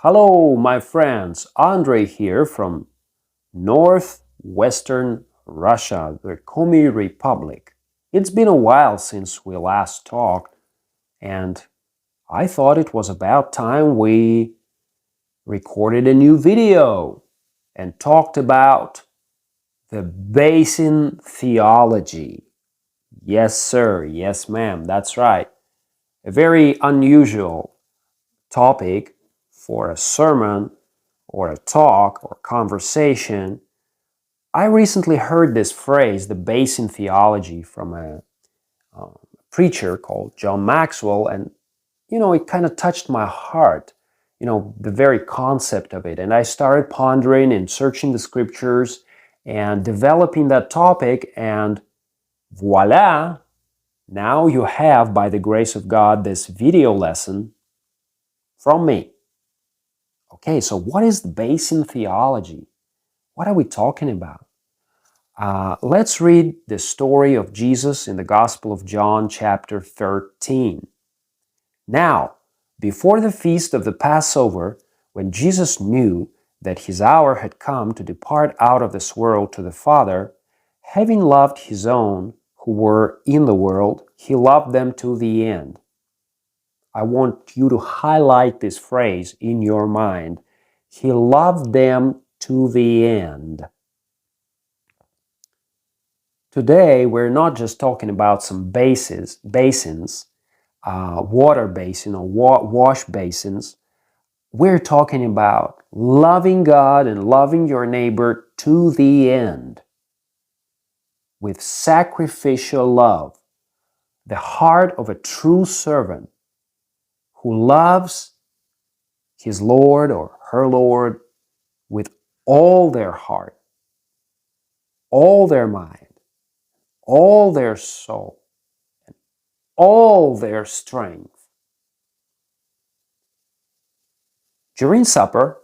Hello, my friends. Andre here from northwestern Russia, the Komi Republic. It's been a while since we last talked, and I thought it was about time we recorded a new video and talked about the Basin Theology. Yes, sir. Yes, ma'am. That's right. A very unusual topic for a sermon or a talk or conversation. I recently heard this phrase, the Basin Theology, from a preacher called John Maxwell, and it kind of touched my heart, the very concept of it. And I started pondering and searching the scriptures and developing that topic, and voila, now you have, by the grace of God, this video lesson from me. Okay, so what is the Basin Theology? What are we talking about? Let's read the story of Jesus in the Gospel of John, chapter 13. Now, before the feast of the Passover, when Jesus knew that his hour had come to depart out of this world to the Father, having loved his own who were in the world, he loved them to the end. I want you to highlight this phrase in your mind. He loved them to the end. Today, we're not just talking about some basins, water basin or wash basins. We're talking about loving God and loving your neighbor to the end with sacrificial love, the heart of a true servant who loves his Lord or her Lord with all their heart, all their mind, all their soul, all their strength. During supper,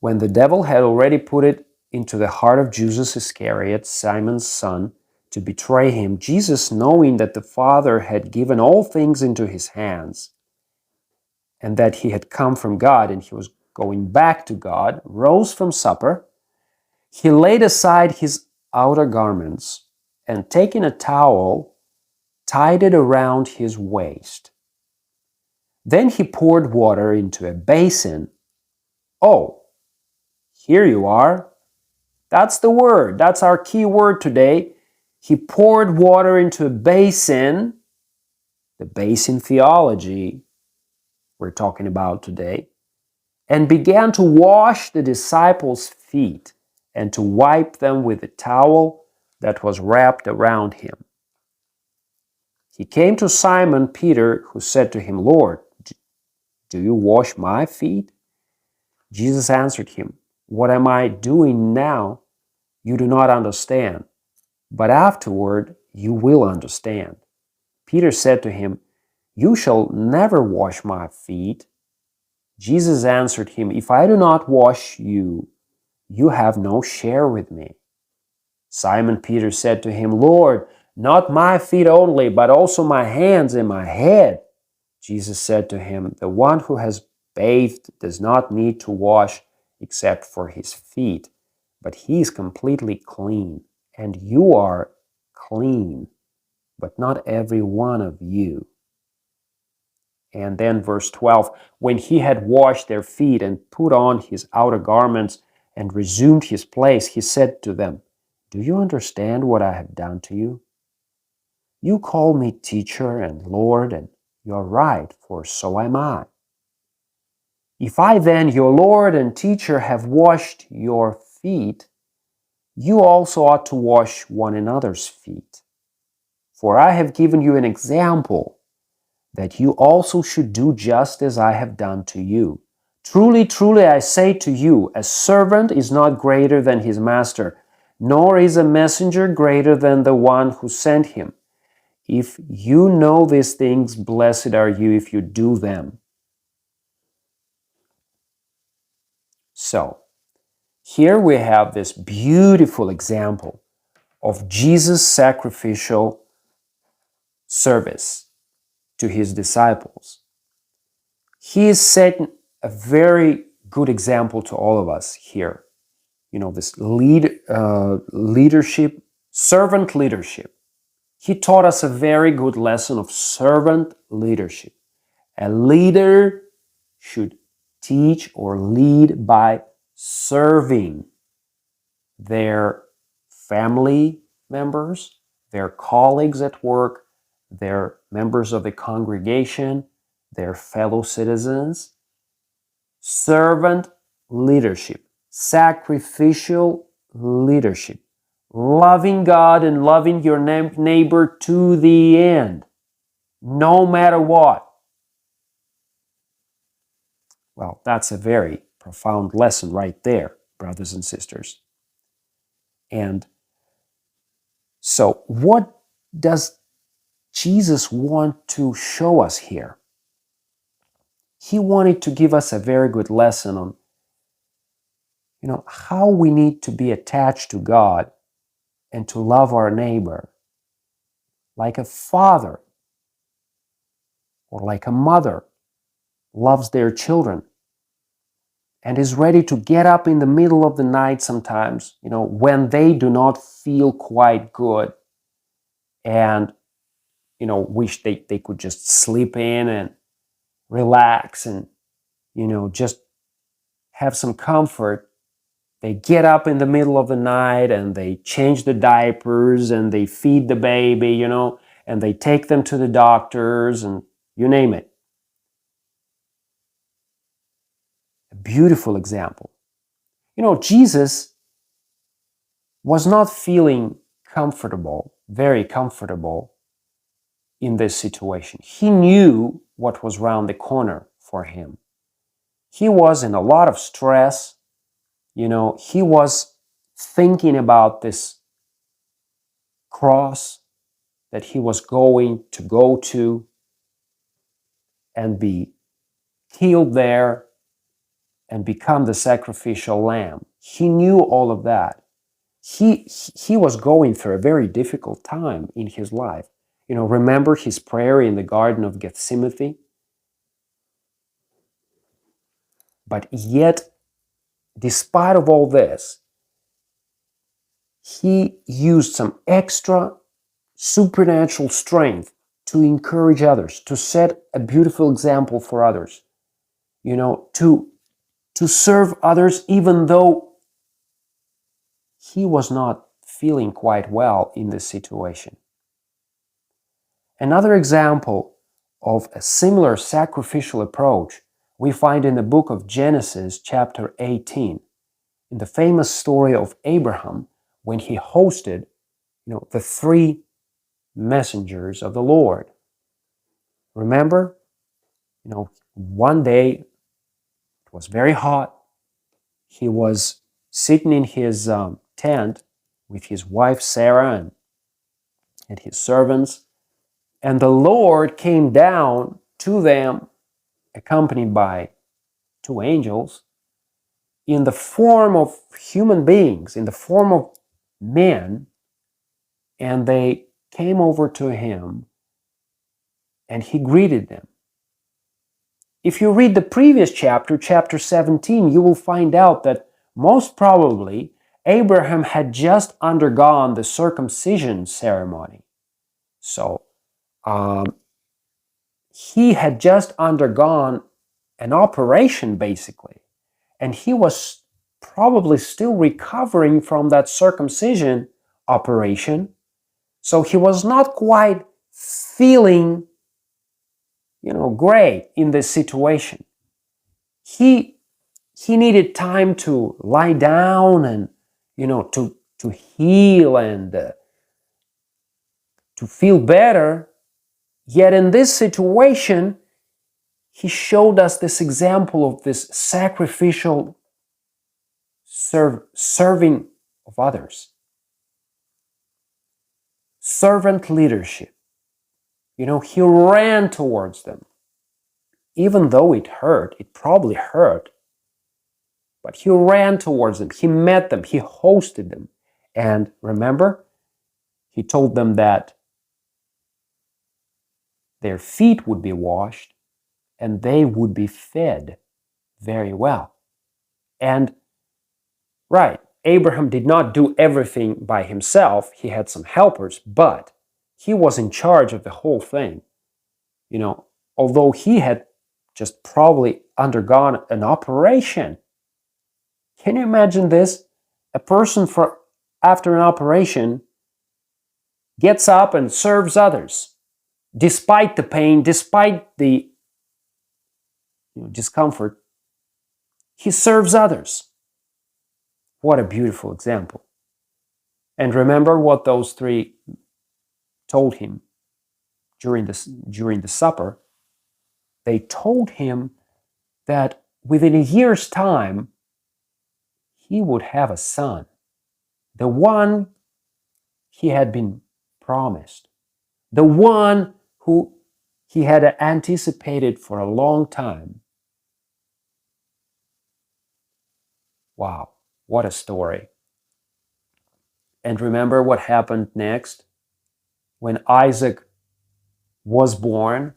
when the devil had already put it into the heart of Judas Iscariot, Simon's son, to betray him, Jesus, knowing that the Father had given all things into his hands, and that he had come from God and he was going back to God, rose from supper. He laid aside his outer garments, and taking a towel, tied it around his waist. Then he poured water into a basin. Oh, here you are. That's the word. That's our key word today. He poured water into a basin, the Basin Theology we're talking about today, and began to wash the disciples' feet and to wipe them with a towel that was wrapped around him. He came to Simon Peter, who said to him, Lord, do you wash my feet? Jesus answered him, what am I doing now? You do not understand, but afterward you will understand. Peter said to him, you shall never wash my feet. Jesus answered him, if I do not wash you, you have no share with me. Simon Peter said to him, Lord, not my feet only, but also my hands and my head. Jesus said to him, the one who has bathed does not need to wash except for his feet, but he is completely clean, and you are clean, but not every one of you. And then verse 12, when he had washed their feet and put on his outer garments and resumed his place, he said to them, do you understand what I have done to you? You call me teacher and Lord, and you're right, for so am I. If I then, your Lord and teacher, have washed your feet, you also ought to wash one another's feet. For I have given you an example, that you also should do just as I have done to you. Truly, truly, I say to you, a servant is not greater than his master, nor is a messenger greater than the one who sent him. If you know these things, blessed are you if you do them. So, here we have this beautiful example of Jesus' sacrificial service to his disciples. He is setting a very good example to all of us here. This leadership, servant leadership. He taught us a very good lesson of servant leadership. A leader should teach or lead by serving their family members, their colleagues at work, their members of the congregation, their fellow citizens. Servant leadership, sacrificial leadership, loving God and loving your neighbor to the end, no matter what. Well, that's a very profound lesson right there, brothers and sisters. And so, what does Jesus want to show us here? He wanted to give us a very good lesson on, how we need to be attached to God and to love our neighbor like a father or like a mother loves their children and is ready to get up in the middle of the night sometimes, when they do not feel quite good and, wish they could just sleep in and relax and, just have some comfort. They get up in the middle of the night and they change the diapers and they feed the baby, and they take them to the doctors and you name it. A beautiful example. Jesus was not feeling very comfortable in this situation. He knew what was around the corner for him. He was in a lot of stress. He was thinking about this cross that he was going to go to and be killed there and become the sacrificial lamb. He knew all of that. He was going through a very difficult time in his life. Remember his prayer in the Garden of Gethsemane? But yet, despite of all this, he used some extra supernatural strength to encourage others, to set a beautiful example for others, to serve others even though he was not feeling quite well in this situation. Another example of a similar sacrificial approach we find in the book of Genesis chapter 18, in the famous story of Abraham when he hosted, the 3 messengers of the Lord. Remember, one day it was very hot. He was sitting in his tent with his wife Sarah and his servants, and the Lord came down to them accompanied by 2 angels in the form of human beings, in the form of men, and they came over to him and he greeted them. If you read the previous chapter, chapter 17, you will find out that most probably Abraham had just undergone the circumcision ceremony. So he had just undergone an operation, basically, and he was probably still recovering from that circumcision operation. So he was not quite feeling, great in this situation. He needed time to lie down and, to heal and to feel better. Yet in this situation, he showed us this example of this sacrificial serving of others. Servant leadership. He ran towards them. Even though it probably hurt, but he ran towards them, he met them, he hosted them. And remember, he told them that their feet would be washed and they would be fed very well. And right, Abraham did not do everything by himself. He had some helpers, but he was in charge of the whole thing. Although he had just probably undergone an operation. Can you imagine this? A person after an operation gets up and serves others, despite the pain, despite the discomfort. He serves others. What a beautiful example. And remember what those three told him during the supper. They told him that within a year's time, he would have a son, the one he had been promised, the one who he had anticipated for a long time. Wow, what a story. And remember what happened next? When Isaac was born,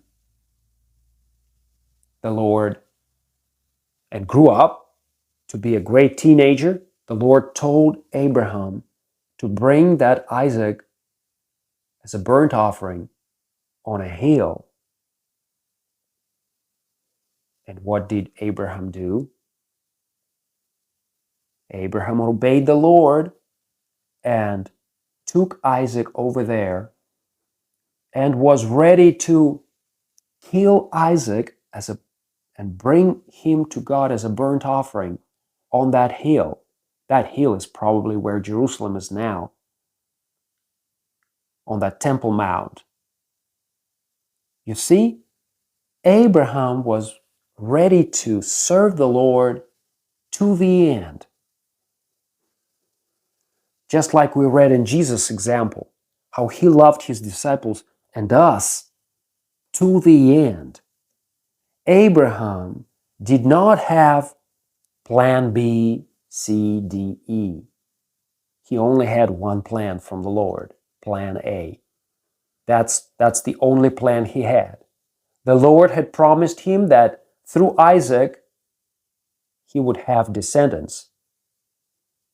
the Lord, and grew up to be a great teenager, the Lord told Abraham to bring that Isaac as a burnt offering on a hill. And what did Abraham do? Abraham obeyed the Lord and took Isaac over there and was ready to kill Isaac and bring him to God as a burnt offering on that hill. That hill is probably where Jerusalem is now, on that Temple Mount. You see, Abraham was ready to serve the Lord to the end. Just like we read in Jesus' example, how he loved his disciples and us to the end. Abraham did not have plan B, C, D, E. He only had one plan from the Lord, plan A. That's the only plan he had. The Lord had promised him that through Isaac, he would have descendants.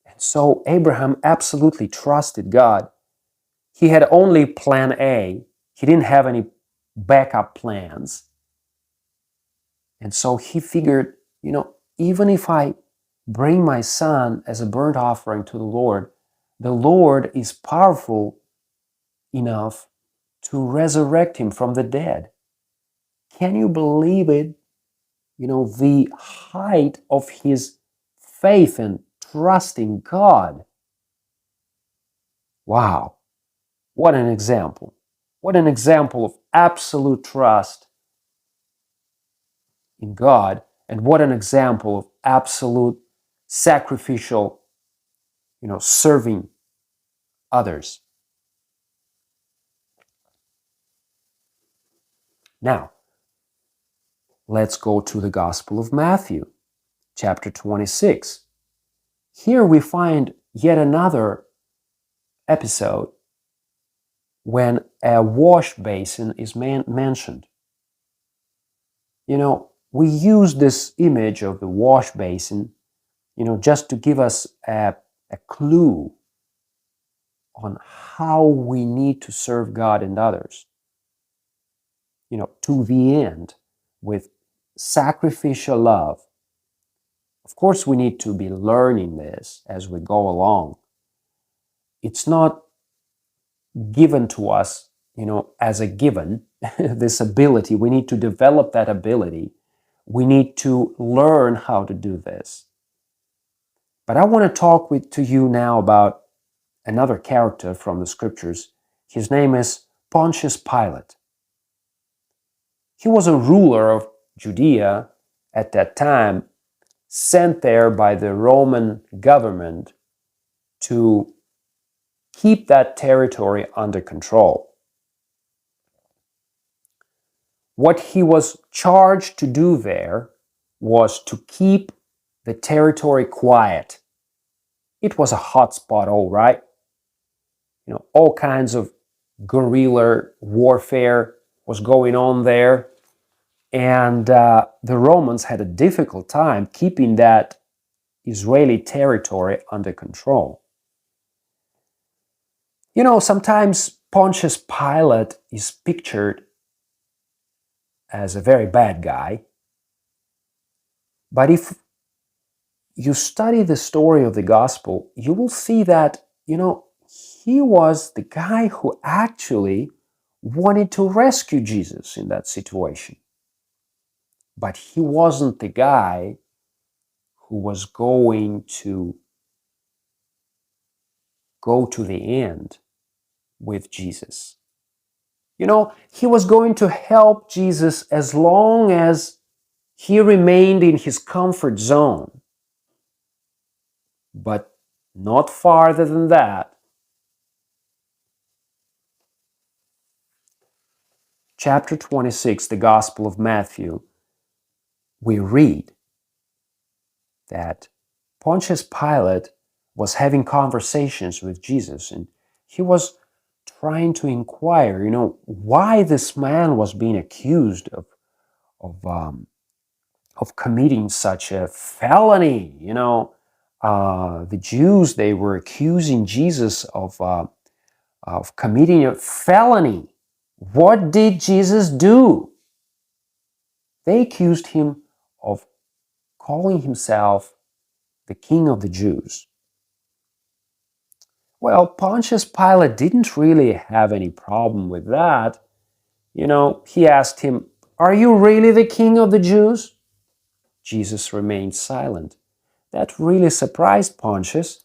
And so Abraham absolutely trusted God. He had only plan A. He didn't have any backup plans. And so he figured, even if I bring my son as a burnt offering to the Lord is powerful enough to resurrect him from the dead. Can you believe it? The height of his faith and trust in God. Wow, what an example. What an example of absolute trust in God, and what an example of absolute sacrificial, serving others. Now, let's go to the Gospel of Matthew, chapter 26. Here we find yet another episode when a wash basin is mentioned. We use this image of the wash basin, just to give us a clue on how we need to serve God and others, to the end with sacrificial love. Of course, we need to be learning this as we go along. It's not given to us, as a given, this ability. We need to develop that ability. We need to learn how to do this. But I want to talk to you now about another character from the scriptures. His name is Pontius Pilate. He was a ruler of Judea at that time, sent there by the Roman government to keep that territory under control. What he was charged to do there was to keep the territory quiet. It was a hot spot, all right. All kinds of guerrilla warfare was going on there. And the Romans had a difficult time keeping that Israeli territory under control. Sometimes Pontius Pilate is pictured as a very bad guy, but if you study the story of the gospel, you will see that, he was the guy who actually wanted to rescue Jesus in that situation. But he wasn't the guy who was going to go to the end with Jesus. He was going to help Jesus as long as he remained in his comfort zone, but not farther than that. Chapter 26, the Gospel of Matthew, we read that Pontius Pilate was having conversations with Jesus, and he was trying to inquire, why this man was being accused of committing such a felony. The Jews, they were accusing Jesus of committing a felony. What did Jesus do? They accused him of calling himself the King of the Jews. Well, Pontius Pilate didn't really have any problem with that. He asked him, "Are you really the King of the Jews?" Jesus remained silent. That really surprised Pontius,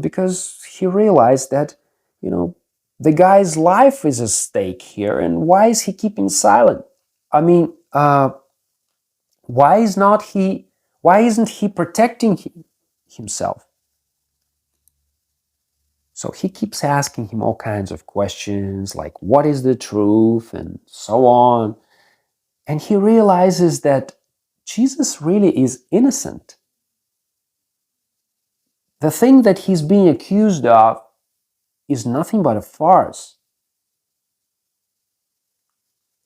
because he realized that, the guy's life is at stake here, and why is he keeping silent? I mean, why isn't he protecting himself? So he keeps asking him all kinds of questions, like what is the truth, and so on. And he realizes that Jesus really is innocent. The thing that he's being accused of is nothing but a farce.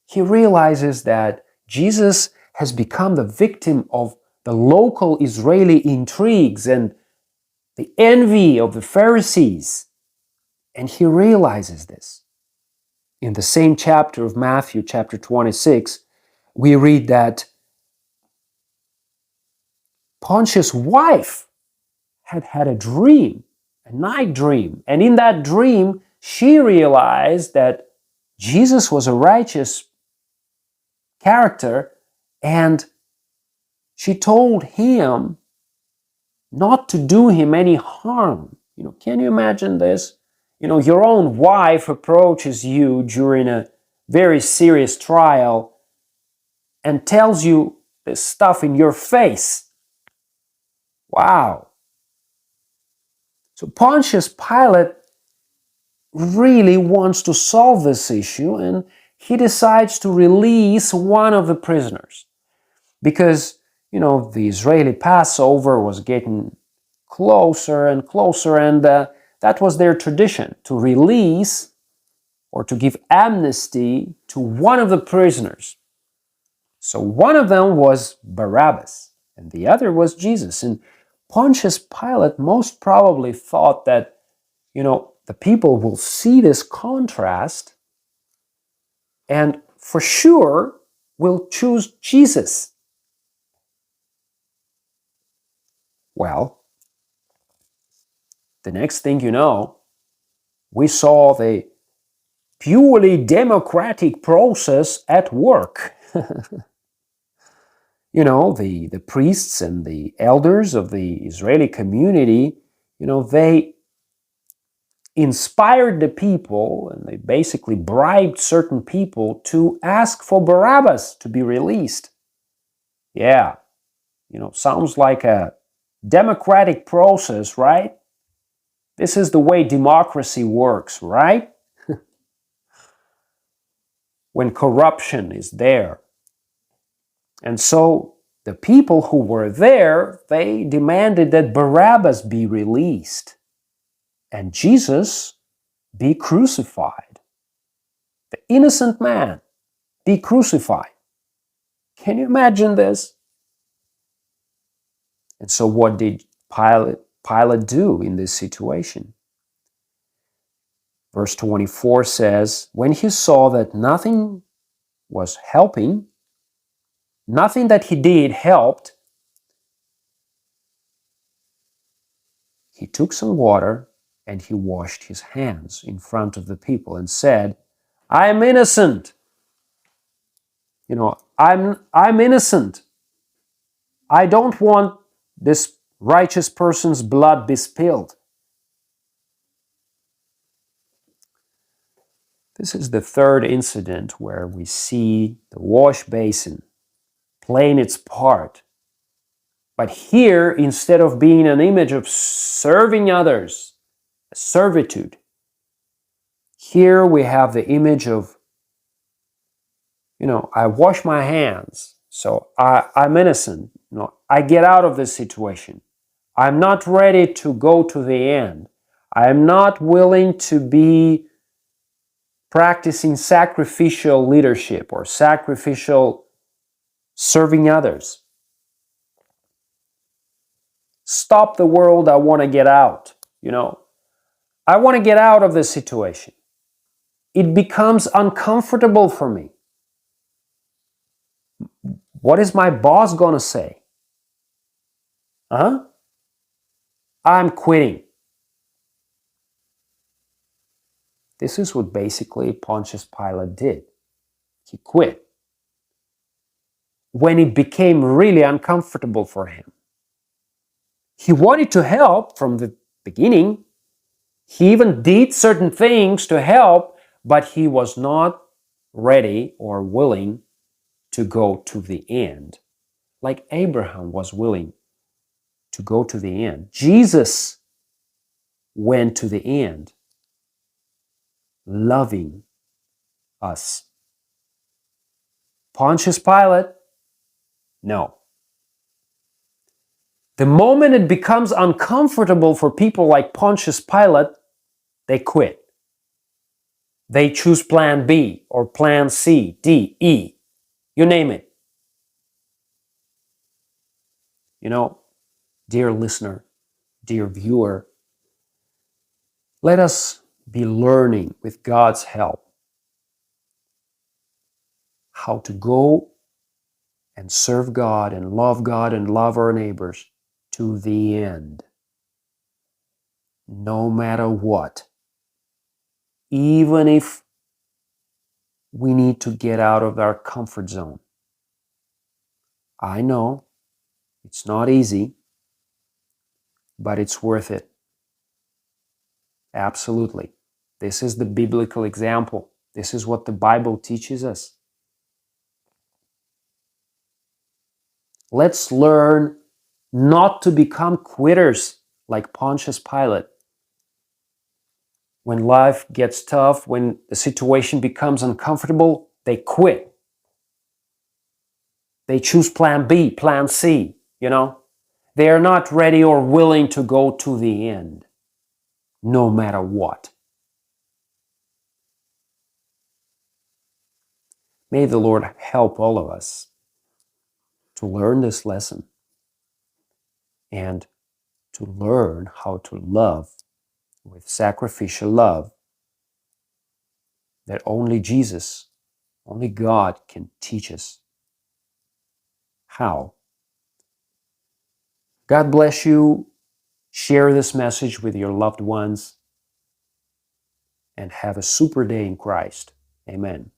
He realizes that Jesus has become the victim of the local Israeli intrigues and the envy of the Pharisees. And he realizes this. In the same chapter of Matthew, chapter 26, we read that Pontius' wife had a dream, a night dream. And in that dream, she realized that Jesus was a righteous character, and she told him not to do him any harm. Can you imagine this? Your own wife approaches you during a very serious trial and tells you this stuff in your face. Wow. So Pontius Pilate really wants to solve this issue, and he decides to release one of the prisoners because, the Israeli Passover was getting closer and closer, and that was their tradition, to release or to give amnesty to one of the prisoners. So one of them was Barabbas, and the other was Jesus. And Pontius Pilate most probably thought that, the people will see this contrast and for sure will choose Jesus. Well, the next thing you know, we saw the purely democratic process at work. The priests and the elders of the Israeli community, they inspired the people, and they basically bribed certain people to ask for Barabbas to be released. Yeah, sounds like a democratic process, right? This is the way democracy works, right? When corruption is there. And so the people who were there, they demanded that Barabbas be released and Jesus be crucified. The innocent man be crucified. Can you imagine this? And so what did Pilate do in this situation? Verse 24 says, when he saw that nothing was helping, nothing that he did helped, he took some water and he washed his hands in front of the people and said, I am innocent. I'm innocent. I don't want this righteous person's blood be spilled. This is the third incident where we see the wash basin playing its part. But here, instead of being an image of serving others, servitude, here we have the image of, I wash my hands, so I'm innocent. I get out of this situation. I'm not ready to go to the end. I'm not willing to be practicing sacrificial leadership or sacrificial serving others. Stop the world, I want to get out. I want to get out of this situation. It becomes uncomfortable for me. What is my boss going to say? I'm quitting. This is what basically Pontius Pilate did. He quit. When it became really uncomfortable for him. He wanted to help from the beginning. He even did certain things to help, but he was not ready or willing to go to the end. Like Abraham was willing to go to the end. Jesus went to the end, loving us. Pontius Pilate, no. The moment it becomes uncomfortable for people like Pontius Pilate, they quit. They choose plan B or plan C, D, E, you name it. Dear listener, dear viewer, let us be learning with God's help how to go and serve God and love our neighbors to the end. No matter what. Even if we need to get out of our comfort zone. I know it's not easy, but it's worth it. Absolutely. This is the biblical example. This is what the Bible teaches us. Let's learn not to become quitters like Pontius Pilate. When life gets tough, when the situation becomes uncomfortable, they quit. They choose plan B, plan C, They are not ready or willing to go to the end, no matter what. May the Lord help all of us to learn this lesson and to learn how to love with sacrificial love that only Jesus, only God can teach us how. God bless you. Share this message with your loved ones and have a super day in Christ. Amen.